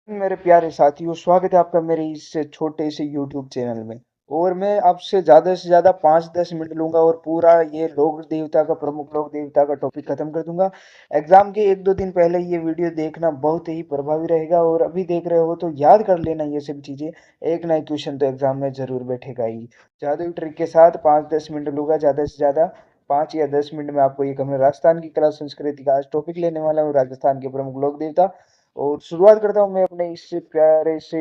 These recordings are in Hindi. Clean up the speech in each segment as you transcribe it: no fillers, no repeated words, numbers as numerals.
मेरे प्यारे साथियों, स्वागत है आपका मेरे इस छोटे से यूट्यूब चैनल में। और मैं आपसे ज़्यादा से ज़्यादा 5-10 मिनट लूंगा और पूरा ये लोक देवता का प्रमुख लोक देवता का टॉपिक खत्म कर दूंगा। एग्जाम के 1-2 दिन पहले ये वीडियो देखना बहुत ही प्रभावी रहेगा, और अभी देख रहे हो तो याद कर लेना ये सब चीज़ें। एक ना एक क्वेश्चन तो एग्जाम में जरूर बैठेगा ही। जादुई ट्रिक के साथ 5-10 मिनट लूंगा, ज़्यादा से ज़्यादा 5 या 10 मिनट में आपको ये कहूँगा। राजस्थान की कला संस्कृति का आज टॉपिक लेने वाला हूँ, राजस्थान के प्रमुख लोक देवता। और शुरुआत करता हूँ मैं अपने इस प्यारे से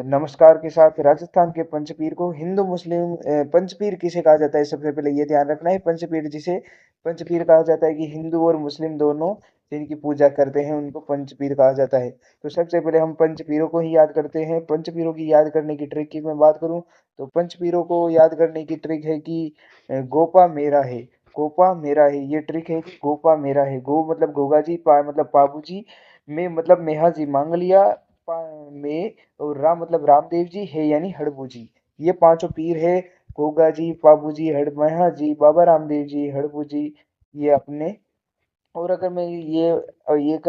नमस्कार के साथ। राजस्थान के पंचपीर को हिंदू मुस्लिम पंचपीर किसे कहा जाता है, सबसे पहले ये ध्यान रखना है। पंचपीर जिसे पंचपीर कहा जाता है कि हिंदू और मुस्लिम दोनों जिनकी पूजा करते हैं उनको पंचपीर कहा जाता है। तो सबसे पहले हम पंचपीरों को ही याद करते हैं। पंचपीरों की याद करने की ट्रिक की मैं बात करूं तो पंचपीरों को याद करने की ट्रिक है कि गोपा मेरा है। गोपा मेरा है, ये ट्रिक है कि गोपा मेरा है। गो मतलब गोगा जी, पा मतलब बाबू जी, में मतलब मेहा जी मांग लिया, में, और राम मतलब रामदेव जी, है यानी हड़बू जी। ये पांचों पीर है, गोगा जी, बाबू जी, हड़ मेहा जी, बाबा रामदेव जी, हड़बू जी, ये अपने। और अगर मैं ये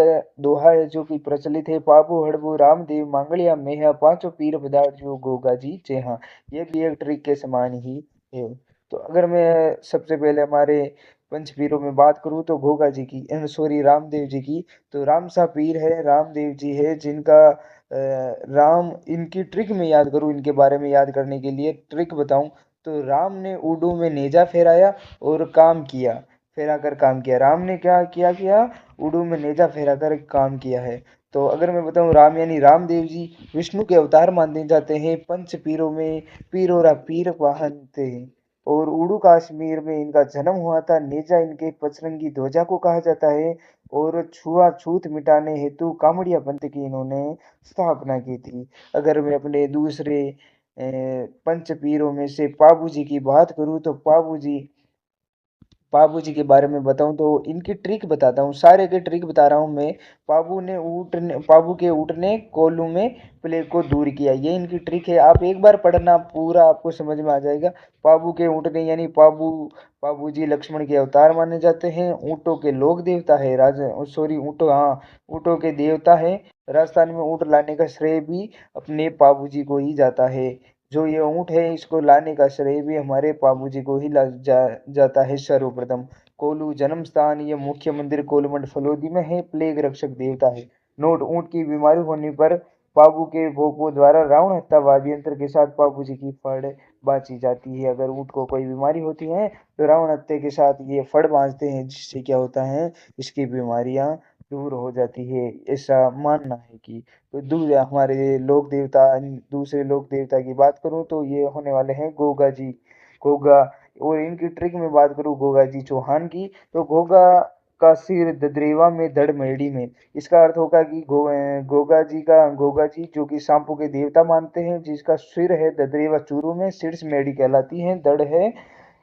दोहा है जो कि प्रचलित है, पापू हड़बू रामदेव मांगलिया मेहा पांचों पीर पधार जो गोगा जी जे हाँ। ये भी एक ट्रिक के समान ही है। तो अगर मैं सबसे पहले हमारे पंचपीरों में बात करूं तो गोगा जी की, सॉरी, रामदेव जी की। तो राम सा पीर है, रामदेव जी है जिनका राम, इनकी ट्रिक में याद करूं, इनके बारे में याद करने के लिए ट्रिक बताऊं तो राम ने ऊडू में नेजा फेराया और काम किया, फेरा कर काम किया। राम ने क्या किया, उड़ू में नेजा फेरा कर काम किया है। तो अगर मैं बताऊं, राम यानी रामदेव जी विष्णु के अवतार माने जाते हैं। पंच पीरों में पीरोरा पीर वाहन थे। और उड़ू कश्मीर में इनका जन्म हुआ था। नेजा इनके पचरंगी ध्वजा को कहा जाता है। और छुआछूत मिटाने हेतु कामड़िया पंथ की इन्होंने स्थापना की थी। अगर मैं अपने दूसरे पंच पीरों में से पाबू जी की बात करूं तो पाबू जी के बारे में बताऊं तो इनकी ट्रिक बताता हूँ, सारे के ट्रिक बता रहा हूँ मैं। पाबू के ऊँट ने कोल्लू में प्लेग को दूर किया, ये इनकी ट्रिक है। आप एक बार पढ़ना, पूरा आपको समझ में आ जाएगा। पाबू के ऊँट ने यानी पाबू जी लक्ष्मण के अवतार माने जाते हैं। ऊँटों के लोक देवता है, राजा, सॉरी, ऊँटों, हाँ, ऊँटों के देवता है। राजस्थान में ऊँट लाने का श्रेय भी अपने पाबू जी को ही जाता है। जो ये ऊँट है इसको लाने का श्रेय भी हमारे पाबू जी को ही जाता है सर्वप्रथम। कोल्लू जन्म स्थान, ये मुख्य मंदिर कोलमंड फलोदी में है। प्लेग रक्षक देवता है। नोट: ऊँट की बीमारी होने पर पाबू के भोपों द्वारा रावण हत्या वाद्य यंत्र के साथ पाबू जी की फड़ बाँची जाती है। अगर ऊँट को कोई बीमारी होती है तो रावण हत्या के साथ ये फड़ बाँधते हैं, जिससे क्या होता है, इसकी बीमारियां दूर हो जाती है, ऐसा मानना है कि। तो हमारे लोक देवता, दूसरे लोक देवता की बात करूं तो ये होने वाले हैं गोगा जी। गोगा, और इनकी ट्रिक में बात करूं गोगा जी चौहान की तो गोगा का सिर ददरेवा में धड़ मेढ़ी में। इसका अर्थ होगा कि गोगा जी जो कि सांपों के देवता मानते हैं, जिसका सिर है ददरेवा चूरू में, शीर्ष मेढ़ी कहलाती है, धड़ है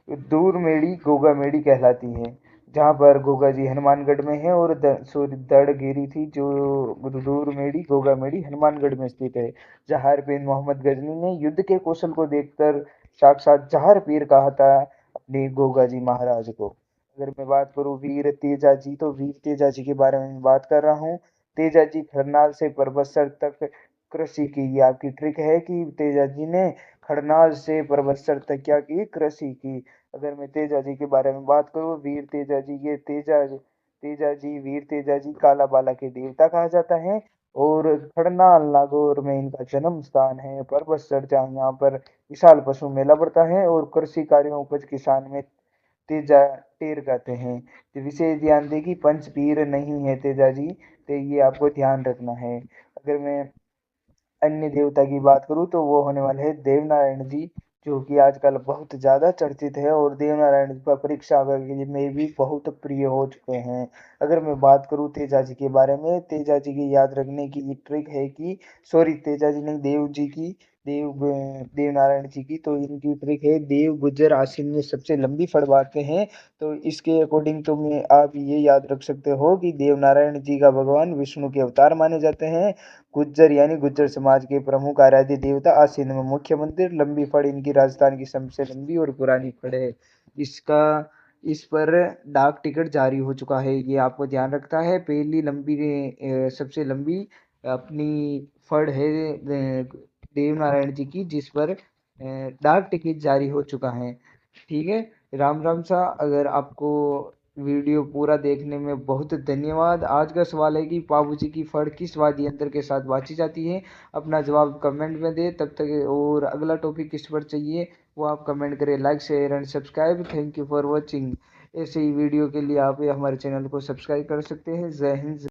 दूर मेढ़ी गोगा मेढ़ी कहलाती है। जहाँ पर गोगा जी हनुमानगढ़ में है, और सॉरी, दड़गिरी थी जो दूर मेढ़ी गोगा मेढ़ी हनुमानगढ़ में स्थित है। जहार बिन मोहम्मद गजनी ने युद्ध के कौशल को देखकर साक्षात जहार पीर कहा था अपने गोगा जी महाराज को। अगर मैं बात करूं वीर तेजा जी, तो वीर तेजा जी के बारे में बात कर रहा हूँ। तेजा जी खरनाल से परबत्सर तक कृषि की, ये आपकी ट्रिक है कि तेजा जी ने खरनाल से परबत्सर तक क्या की, कृषि की। अगर मैं तेजा जी के बारे में बात करूं, वीर तेजा जी, ये तेजा जी, वीर तेजा जी काला बाला के देवता कहा जाता है। और खड़नाल नागौर में इनका जन्म स्थान है। परबतसर, जहाँ यहाँ पर विशाल पशु मेला पड़ता है। और कृषि कार्यों उपज किसान में तेजा टेर कहते हैं। तो विशेष ध्यान दें कि पंचपीर नहीं है तेजा जी, तो ये आपको ध्यान रखना है। अगर मैं अन्य देवता की बात करूँ तो वो होने वाले हैं देवनारायण जी, जो कि आजकल बहुत ज़्यादा चर्चित है, और देवनारायण जी पर परीक्षा वगैरह में भी बहुत प्रिय हो चुके हैं। अगर मैं बात करूँ तेजा जी के बारे में, तेजा जी की याद रखने की ये ट्रिक है कि, सॉरी, तेजा जी नहीं, देव जी की, देवनारायण जी की, तो इनकी ट्रिक है देव गुज्जर आश्विन में सबसे लंबी फड़ बांधते हैं। तो इसके अकॉर्डिंग तो मैं आप ये याद रख सकते हो कि देवनारायण जी का भगवान विष्णु के अवतार माने जाते हैं। गुज्जर यानी गुज्जर समाज के प्रमुख आराध्य देवता, आसीन में मुख्य मंदिर, लंबी फड़ इनकी राजस्थान की सबसे लंबी और पुरानी फड़ है। इसका इस पर डाक टिकट जारी हो चुका है, ये आपको ध्यान रखता है। पहली लंबी सबसे लंबी अपनी फड़ है देव नारायण जी की, जिस पर डाक टिकट जारी हो चुका है। ठीक है। राम राम सा। अगर आपको वीडियो पूरा देखने में बहुत धन्यवाद। आज का सवाल है कि पाबू जी की फड़ किस वाद्य यंत्र के साथ बाजी जाती है? अपना जवाब कमेंट में दे। तब तक और अगला टॉपिक किस पर चाहिए वो आप कमेंट करें। Like share and subscribe. Thank you for watching. ऐसे ही वीडियो के लिए आप हमारे चैनल को सब्सक्राइब कर सकते हैं। जय हिंद।